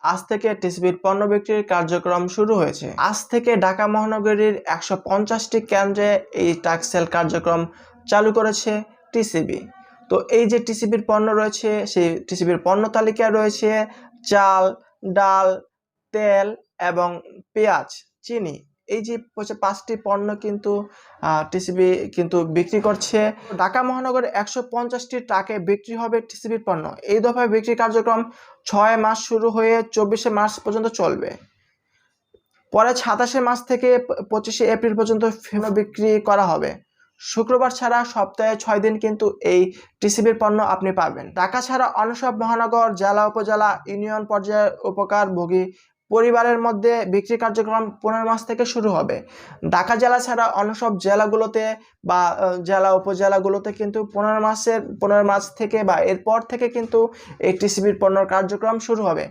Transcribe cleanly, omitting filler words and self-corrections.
আজ থেকে টিসিবির পণ্য বিক্রির কার্যক্রম শুরু হয়েছে। আজ থেকে ঢাকা মহানগরীর 150টি কেন্দ্রে এই টাক্সেল কার্যক্রম চালু করেছে টিসিবি। তো এই যে টিসিবির পণ্য রয়েছে, সেই টিসিবির পণ্য তালিকায় রয়েছে চাল, ডাল, তেল এবং পেঁয়াজ, চিনি। এই যে 5টি পণ্য কিন্তু টিসিবি কিন্তু বিক্রি করছে। ঢাকা মহানগরে 150টি ট্রাকে বিক্রি হবে টিসিবির পণ্য। এই দফায় বিক্রি কার্যক্রম 6 মার্চ শুরু হয়ে 24শে মার্চ পর্যন্ত চলবে। পরে 27শে মার্চ থেকে 25শে এপ্রিল পর্যন্ত বিক্রি করা হবে। শুক্রবার ছাড়া সপ্তাহে 6 দিন কিন্তু এই টিসিবির পণ্য আপনি পাবেন। ঢাকা ছাড়া অন্য সব মহানগর, জেলা, উপজেলা, ইউনিয়ন পর্যায়ে উপকারভোগী পরিবারের মধ্যে বিক্রি কার্যক্রম 15 মার্চ থেকে শুরু হবে। ঢাকা জেলা ছাড়া অন্য সব জেলাগুলোতে বা জেলা উপজেলাগুলোতে কিন্তু 15 মার্চ থেকে বা এরপর থেকে কিন্তু এই টিসিবির পণ্য কার্যক্রম শুরু হবে।